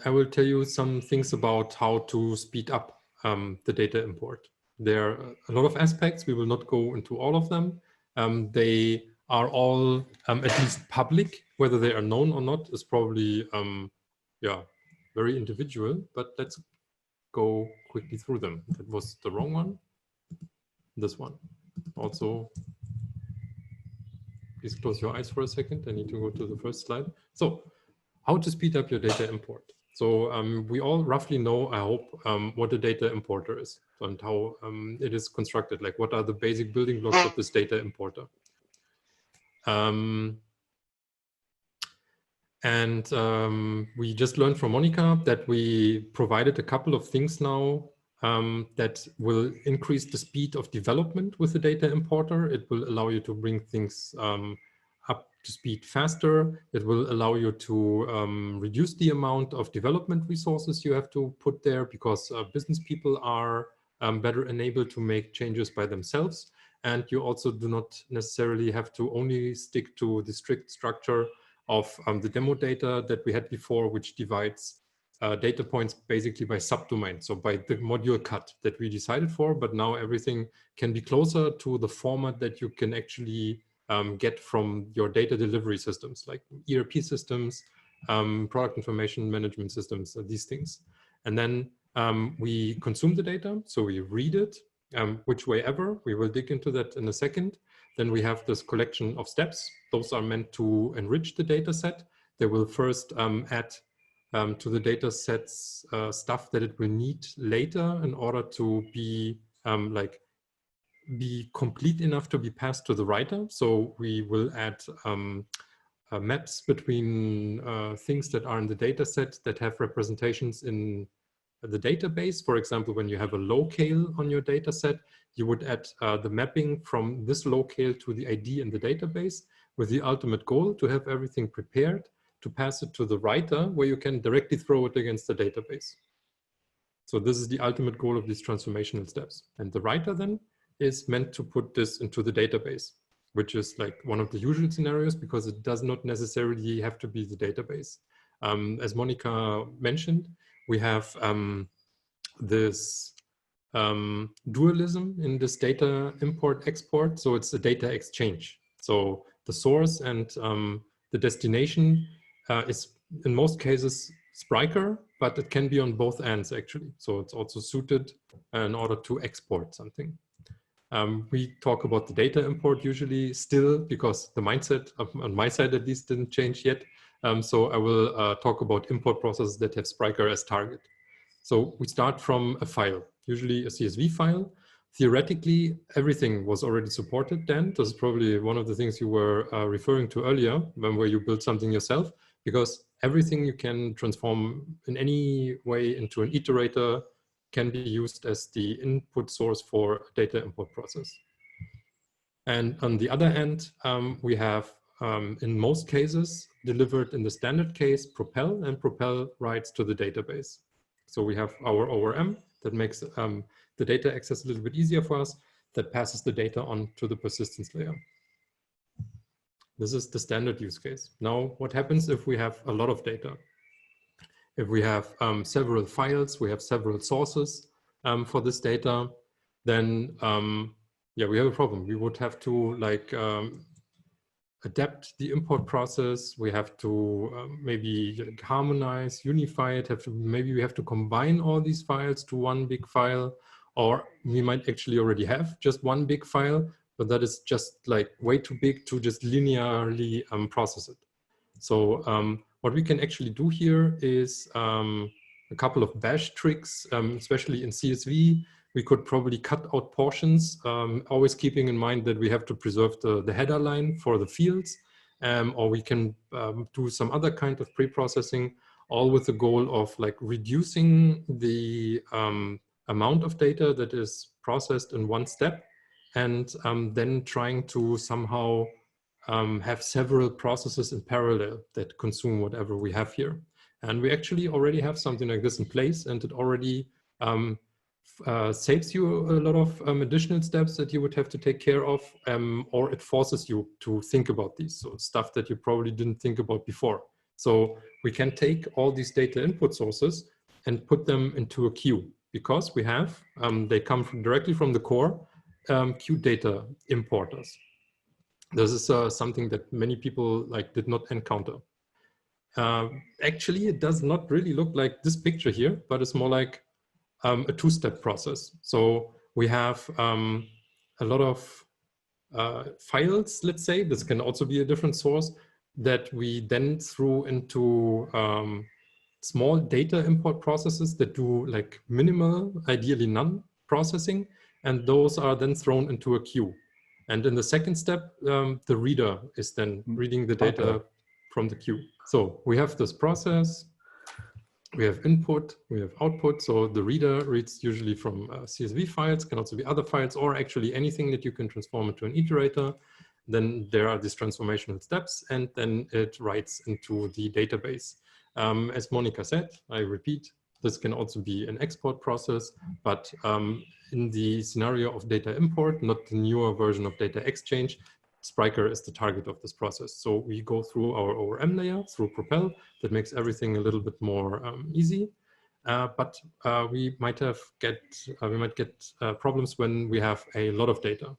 I will tell you some things about how to speed up the data import. There are a lot of aspects. We will not go into all of them. They are all at least public. Whether they are known or not is probably yeah, very individual, but let's go quickly through them. That was the wrong one. This one. Also, please close your eyes for a second. I need to go to the first slide. So, how to speed up your data import. So we all roughly know, I hope, what a data importer is and how it is constructed. Like, what are the basic building blocks of this data importer? We just learned from Monica that we provided a couple of things now that will increase the speed of development with the data importer. It will allow you to bring things up to speed faster. It will allow you to reduce the amount of development resources you have to put there, because business people are better enabled to make changes by themselves. And you also do not necessarily have to only stick to the strict structure of the demo data that we had before, which divides data points basically by subdomain, so by the module cut that we decided for. But now everything can be closer to the format that you can actually get from your data delivery systems, like ERP systems, product information management systems, these things. And then we consume the data, so we read it, which way ever. We will dig into that in a second. Then we have this collection of steps. Those are meant to enrich the data set. They will first add to the data sets stuff that it will need later in order to be be complete enough to be passed to the writer. So we will add maps between things that are in the data set that have representations in the database. For example, when you have a locale on your data set, you would add the mapping from this locale to the ID in the database, with the ultimate goal to have everything prepared to pass it to the writer, where you can directly throw it against the database. So this is the ultimate goal of these transformational steps. And the writer then is meant to put this into the database, which is like one of the usual scenarios, because it does not necessarily have to be the database. As Monica mentioned, we have this dualism in this data import export. So it's a data exchange. So the source and the destination is in most cases Spryker, but it can be on both ends actually. So it's also suited in order to export something. We talk about the data import usually still, because the mindset on my side at least didn't change yet. So I will talk about import processes that have Spryker as target. So we start from a file, usually a CSV file. Theoretically, everything was already supported then. This is probably one of the things you were referring to earlier, where you build something yourself, because everything you can transform in any way into an iterator can be used as the input source for a data import process. And on the other end, we have, in most cases, delivered in the standard case, Propel, and Propel writes to the database. So we have our ORM that makes the data access a little bit easier for us, that passes the data on to the persistence layer. This is the standard use case. Now, what happens if we have a lot of data? If we have several files, we have several sources for this data, then yeah, we have a problem. We would have to adapt the import process. We have to maybe harmonize, unify it. Maybe we have to combine all these files to one big file, or we might actually already have just one big file, but that is just like way too big to just linearly process it. So what we can actually do here is a couple of bash tricks, especially in CSV. We could probably cut out portions, always keeping in mind that we have to preserve the header line for the fields, or we can do some other kind of pre-processing, all with the goal of reducing the amount of data that is processed in one step, and then trying to somehow have several processes in parallel that consume whatever we have here. And we actually already have something like this in place, and it already saves you a lot of additional steps that you would have to take care of, or it forces you to think about these. So stuff that you probably didn't think about before. So we can take all these data input sources and put them into a queue, because we have, they come directly from the core queue data importers. This is something that many people did not encounter. Actually, it does not really look like this picture here, but it's more like a two-step process. So we have a lot of files, let's say. This can also be a different source that we then threw into small data import processes that do like minimal, ideally none processing, and those are then thrown into a queue. And in the second step, the reader is then reading the data from the queue. So we have this process, we have input, we have output. So the reader reads usually from CSV files, can also be other files, or actually anything that you can transform into an iterator. Then there are these transformational steps, and then it writes into the database. As Monica said, I repeat, this can also be an export process, but in the scenario of data import, not the newer version of data exchange, Spryker is the target of this process. So we go through our ORM layer, through Propel, that makes everything a little bit more easy. But we might get problems when we have a lot of data.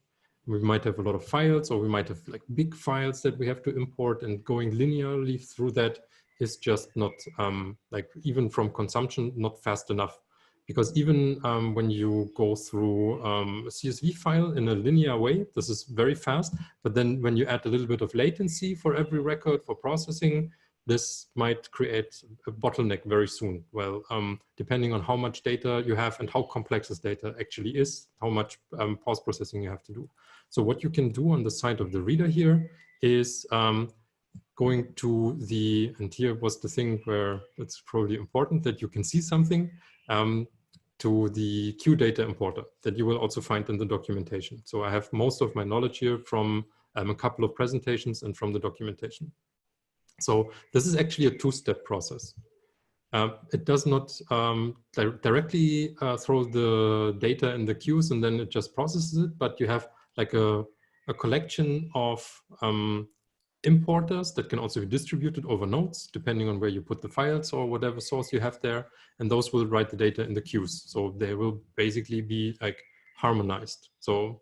We might have a lot of files, or we might have like big files that we have to import, and going linearly through that is just not like, even from consumption, not fast enough. Because even when you go through a CSV file in a linear way, this is very fast. But then when you add a little bit of latency for every record for processing, this might create a bottleneck very soon. Well, depending on how much data you have and how complex this data actually is, how much post-processing you have to do. So what you can do on the side of the reader here is going to the, and here was the thing where it's probably important that you can see something, to the queue data importer that you will also find in the documentation. So I have most of my knowledge here from a couple of presentations and from the documentation. So this is actually a two-step process. It does not directly throw the data in the queues and then it just processes it, but you have like a collection of importers that can also be distributed over nodes, depending on where you put the files or whatever source you have there. And those will write the data in the queues. So they will basically be like harmonized. So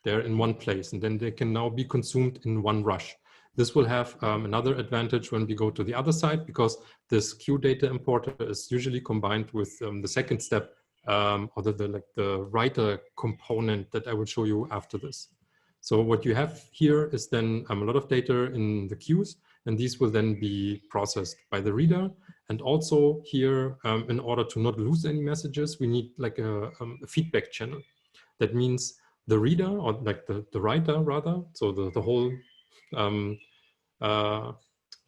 they're in one place, and then they can now be consumed in one rush. This will have another advantage when we go to the other side, because this queue data importer is usually combined with the second step, or the writer component that I will show you after this. So what you have here is then a lot of data in the queues, and these will then be processed by the reader. And also here, in order to not lose any messages, we need like a feedback channel. That means the reader, or like the writer rather, so the whole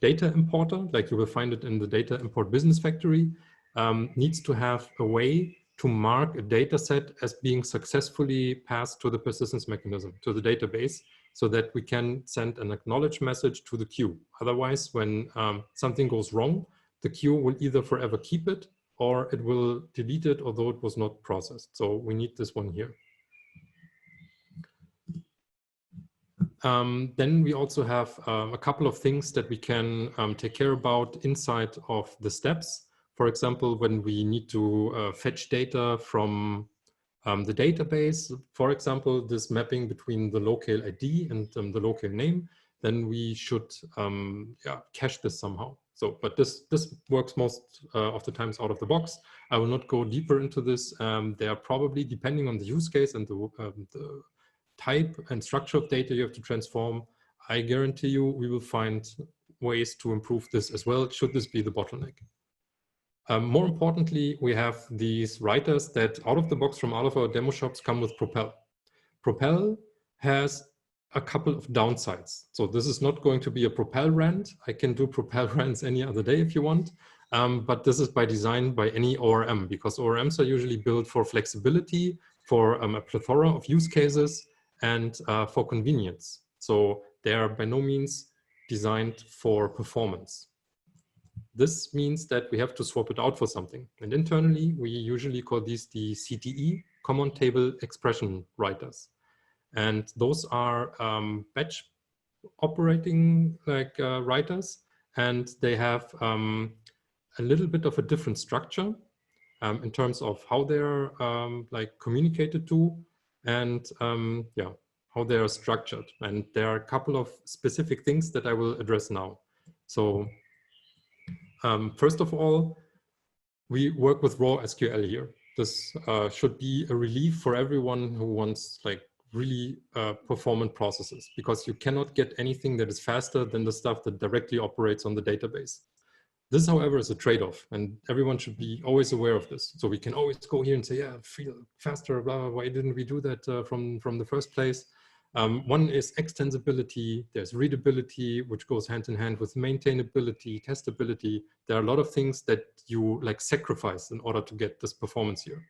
data importer, like you will find it in the data import business factory, needs to have a way to mark a data set as being successfully passed to the persistence mechanism, to the database, so that we can send an acknowledge message to the queue. Otherwise, when something goes wrong, the queue will either forever keep it or it will delete it, although it was not processed. So we need this one here. Then we also have a couple of things that we can take care about inside of the steps. For example, when we need to fetch data from the database, for example, this mapping between the locale ID and the locale name, then we should cache this somehow. So, but this works most of the times out of the box. I will not go deeper into this. They are probably, depending on the use case and the type and structure of data you have to transform, I guarantee you we will find ways to improve this as well, should this be the bottleneck. More importantly, we have these writers that out of the box from all of our demo shops come with Propel. Propel has a couple of downsides. So this is not going to be a Propel rant. I can do Propel rants any other day if you want. But this is by design by any ORM, because ORMs are usually built for flexibility, for a plethora of use cases, and for convenience. So they are by no means designed for performance. This means that we have to swap it out for something. And internally, we usually call these the CTE, Common Table Expression Writers. And those are batch operating writers. and they have a little bit of a different structure in terms of how they're like communicated to, and yeah, how they are structured. And there are a couple of specific things that I will address now. So first of all, we work with raw SQL here. This should be a relief for everyone who wants like really performant processes, because you cannot get anything that is faster than the stuff that directly operates on the database. This, however, is a trade-off, and everyone should be always aware of this. So we can always go here and say, yeah, feel faster, blah, blah, why didn't we do that from the first place? One is extensibility, there's readability, which goes hand in hand with maintainability, testability. There are a lot of things that you like sacrifice in order to get this performance here.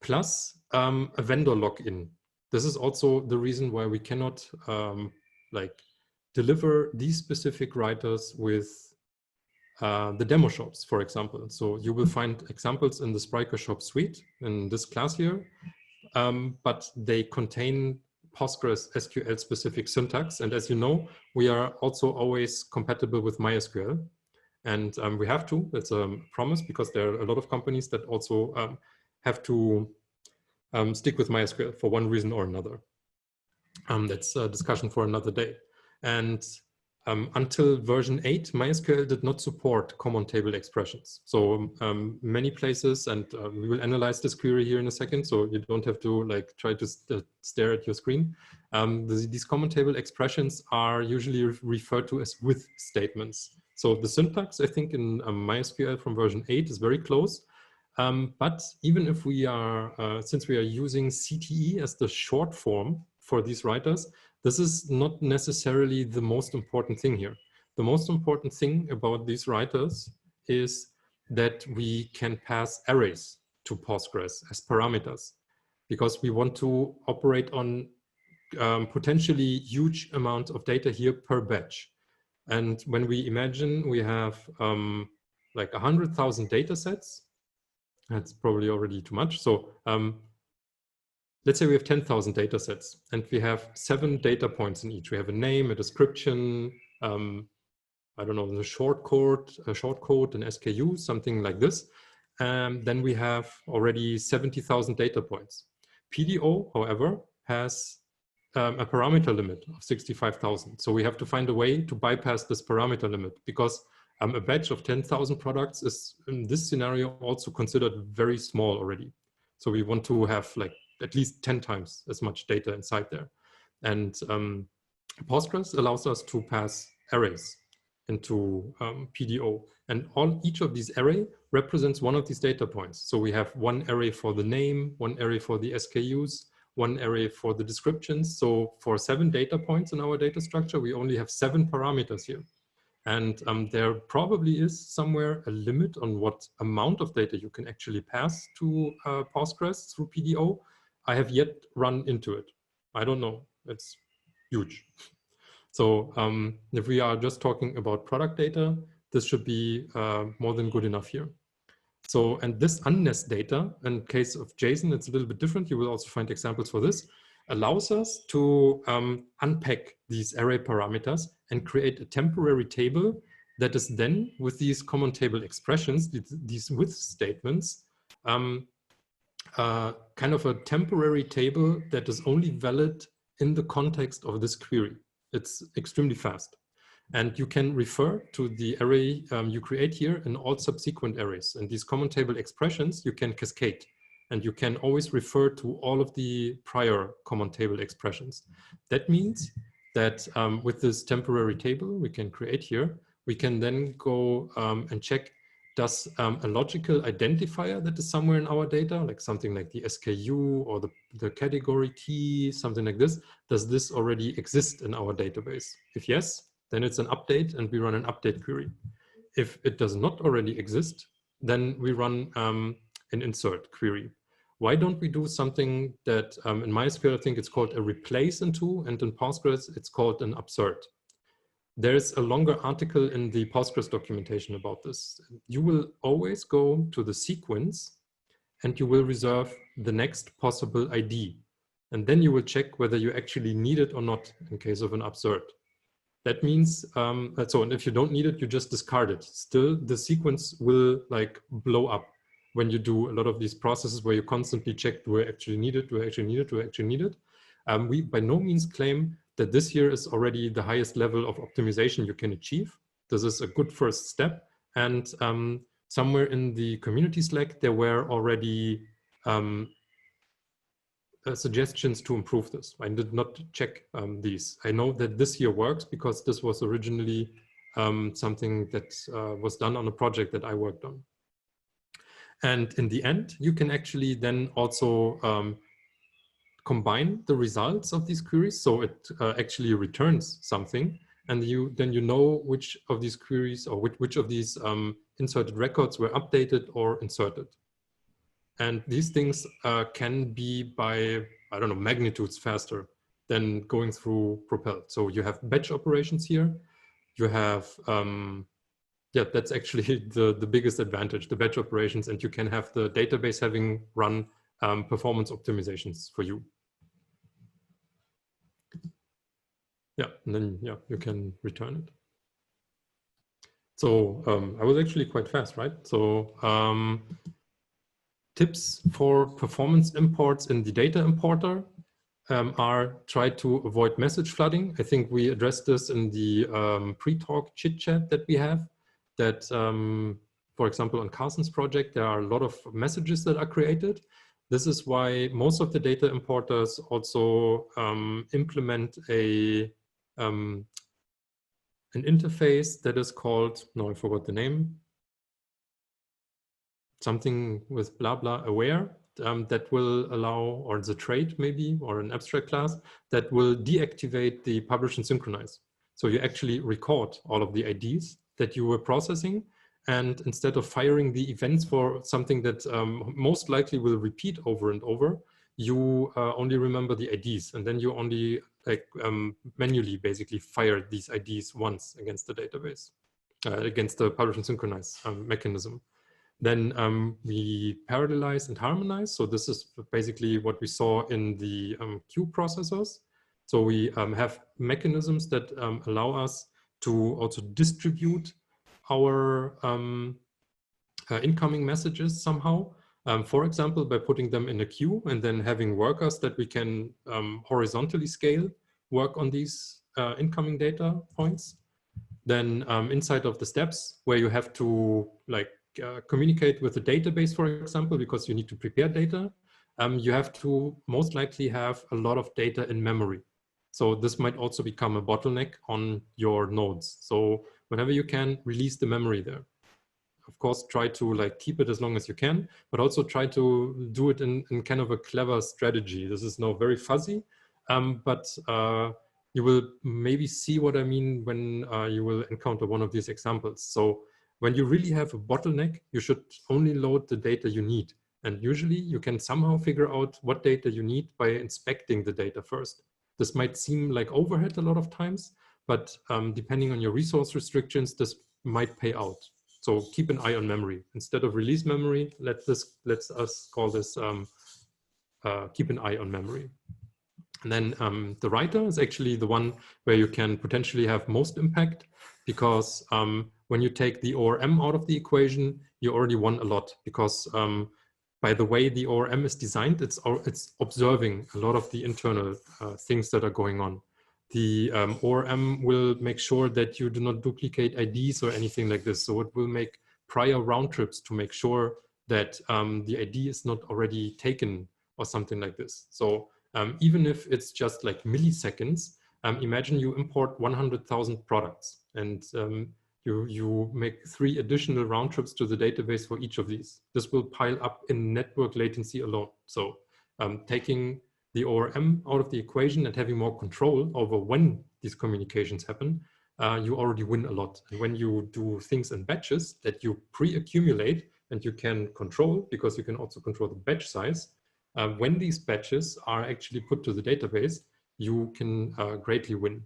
Plus a vendor lock-in. This is also the reason why we cannot like deliver these specific writers with the demo shops, for example. So you will find examples in the Spryker shop suite in this class here, but they contain Postgres SQL specific syntax. And as you know, we are also always compatible with MySQL. And we have to, that's a promise, because there are a lot of companies that also have to stick with MySQL for one reason or another. That's a discussion for another day. And until version 8, MySQL did not support common table expressions. So many places, and we will analyze this query here in a second, so you don't have to like try to stare at your screen. These common table expressions are usually referred to as with statements. So the syntax, I think, in MySQL from version 8 is very close. But even if we are, since we are using CTE as the short form for these writers, this is not necessarily the most important thing here. The most important thing about these writers is that we can pass arrays to Postgres as parameters, because we want to operate on potentially huge amounts of data here per batch. And when we imagine we have like 100,000 data sets, that's probably already too much. So let's say we have 10,000 data sets and we have 7 data points in each. We have a name, a description, I don't know, the short code, an SKU, something like this. Then we have already 70,000 data points. PDO, however, has a parameter limit of 65,000. So we have to find a way to bypass this parameter limit, because a batch of 10,000 products is, in this scenario, also considered very small already. So we want to have like at least 10 times as much data inside there. And Postgres allows us to pass arrays into PDO. And each of these array represents one of these data points. So we have one array for the name, one array for the SKUs, one array for the descriptions. So for 7 data points in our data structure, we only have 7 parameters here. And there probably is somewhere a limit on what amount of data you can actually pass to Postgres through PDO. I have yet run into it. I don't know, it's huge. So if we are just talking about product data, this should be more than good enough here. So, and this unnest data, in case of JSON, it's a little bit different. You will also find examples for this, allows us to unpack these array parameters and create a temporary table that is then, with these common table expressions, these with statements, kind of a temporary table that is only valid in the context of this query. It's extremely fast. And you can refer to the array you create here in all subsequent arrays. And these common table expressions, you can cascade. And you can always refer to all of the prior common table expressions. That means that with this temporary table we can create here, we can then go and check, does a logical identifier that is somewhere in our data, like something like the SKU or the category key, something like this, does this already exist in our database? If yes, then it's an update and we run an update query. If it does not already exist, then we run an insert query. Why don't we do something that in MySQL, I think it's called a replace into, and in Postgres, it's called an upsert. There's a longer article in the Postgres documentation about this. You will always go to the sequence and you will reserve the next possible ID. And then you will check whether you actually need it or not in case of an upsert. That means, and if you don't need it, you just discard it. Still, the sequence will like blow up when you do a lot of these processes where you constantly check, do I actually need it? Do I actually need it? Do I actually need it? We by no means claim that this here is already the highest level of optimization you can achieve. This is a good first step. And somewhere in the community Slack, there were already suggestions to improve this. I did not check these. I know that this here works because this was originally something that was done on a project that I worked on. And in the end, you can actually then also combine the results of these queries. So it actually returns something. And then you know which of these queries or which of these inserted records were updated or inserted. And these things can be by, I don't know, magnitudes faster than going through Propel. So you have batch operations here. You have, yeah, that's actually the biggest advantage, the batch operations, and you can have the database having run performance optimizations for you. Yeah, and then yeah, you can return it. So I was actually quite fast, right? So tips for performance imports in the data importer are try to avoid message flooding. I think we addressed this in the pre-talk chit chat that we have, that for example, on Carson's project, there are a lot of messages that are created. This is why most of the data importers also implement an interface that is called, no, I forgot the name, something with blah, blah aware that will allow, or the trait maybe, or an abstract class that will deactivate the publish and synchronize. So you actually record all of the IDs that you were processing. And instead of firing the events for something that most likely will repeat over and over, you only remember the IDs. And then you only like manually basically fire these IDs once against the database, against the publish and synchronize mechanism. Then we parallelize and harmonize. So this is basically what we saw in the queue processors. So we have mechanisms that allow us to also distribute our incoming messages somehow. For example, by putting them in a queue and then having workers that we can horizontally scale work on these incoming data points. Then inside of the steps where you have to like communicate with the database, for example, because you need to prepare data, you have to most likely have a lot of data in memory. So this might also become a bottleneck on your nodes. So whenever you can, release the memory there. Of course, try to like keep it as long as you can, but also try to do it in kind of a clever strategy. This is now very fuzzy, but you will maybe see what I mean when you will encounter one of these examples. So when you really have a bottleneck, you should only load the data you need. And usually you can somehow figure out what data you need by inspecting the data first. This might seem like overhead a lot of times, but depending on your resource restrictions, this might pay out. So keep an eye on memory. Instead of release memory, let's us call this keep an eye on memory. And then the writer is actually the one where you can potentially have most impact, because when you take the ORM out of the equation, you already won a lot, because by the way the ORM is designed, it's observing a lot of the internal things that are going on. The ORM will make sure that you do not duplicate IDs or anything like this. So it will make prior round trips to make sure that the ID is not already taken or something like this. So even if it's just like milliseconds, imagine you import 100,000 products and you make 3 additional round trips to the database for each of these. This will pile up in network latency alone. So taking the ORM out of the equation and having more control over when these communications happen, you already win a lot. And when you do things in batches that you pre-accumulate and you can control, because you can also control the batch size, when these batches are actually put to the database, you can greatly win.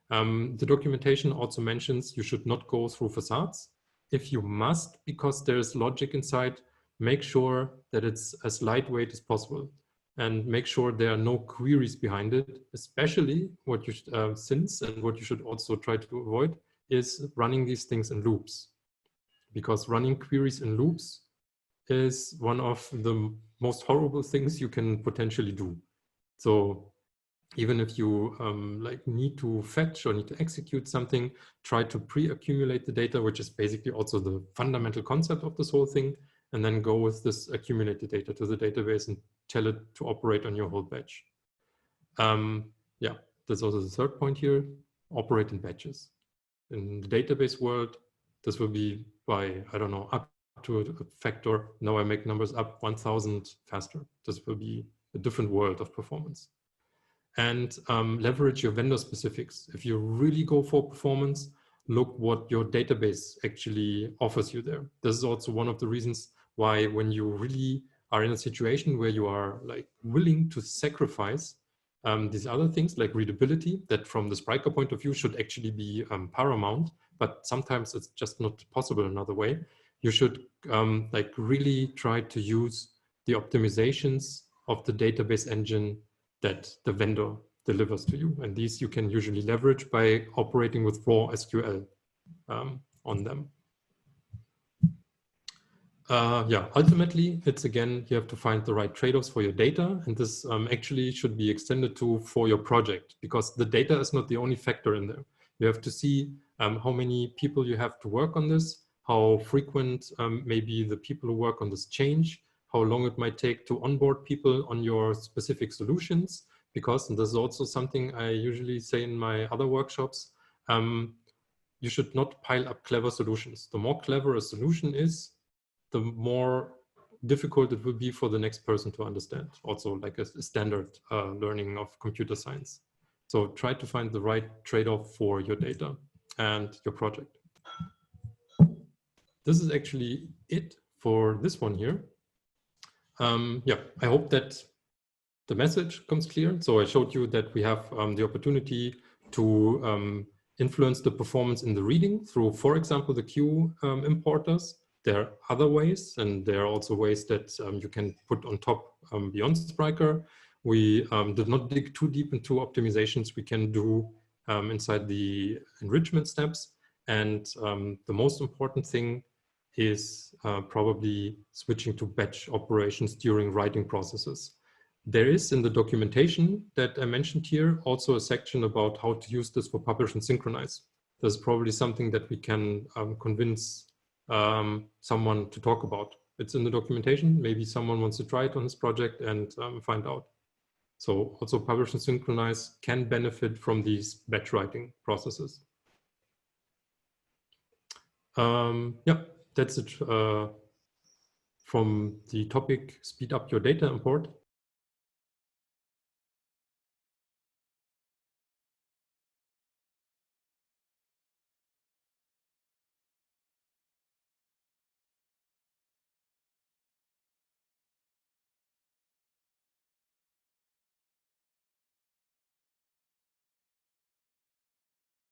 The documentation also mentions you should not go through facades. If you must, because there's logic inside, make sure that it's as lightweight as possible. and make sure there are no queries behind it, especially what you since and what you should also try to avoid is running these things in loops, because running queries in loops is one of the most horrible things you can potentially do. So even if you like need to fetch or need to execute something, try to pre-accumulate the data, which is basically also the fundamental concept of this whole thing, and then go with this accumulated data to the database and tell it to operate on your whole batch. Yeah, that's also the third point here, operate in batches. In the database world, this will be by, I don't know, up to a factor. Now I make numbers up 1000 faster. This will be a different world of performance. And leverage your vendor specifics. If you really go for performance, look what your database actually offers you there. This is also one of the reasons why when you really are in a situation where you are like willing to sacrifice these other things like readability, that from the Spryker point of view should actually be paramount, but sometimes it's just not possible another way. You should like really try to use the optimizations of the database engine that the vendor delivers to you. And these you can usually leverage by operating with raw SQL on them. Yeah, ultimately, it's again, you have to find the right trade-offs for your data. And this actually should be extended to for your project, because the data is not the only factor in there. You have to see how many people you have to work on this, how frequent maybe the people who work on this change, how long it might take to onboard people on your specific solutions, because, and this is also something I usually say in my other workshops, you should not pile up clever solutions. The more clever a solution is, the more difficult it will be for the next person to understand. Also like a standard learning of computer science. So try to find the right trade-off for your data and your project. This is actually it for this one here. Yeah, I hope that the message comes clear. So I showed you that we have the opportunity to influence the performance in the reading through, for example, the Q importers. There are other ways, and there are also ways that you can put on top beyond Spryker. We did not dig too deep into optimizations we can do inside the enrichment steps. And the most important thing is probably switching to batch operations during writing processes. There is in the documentation that I mentioned here also a section about how to use this for publish and synchronize. There's probably something that we can convince someone to talk about. It's in the documentation. Maybe someone wants to try it on his project and find out. So also publish and synchronize can benefit from these batch writing processes. Yeah, that's it from the topic, speed up your data import.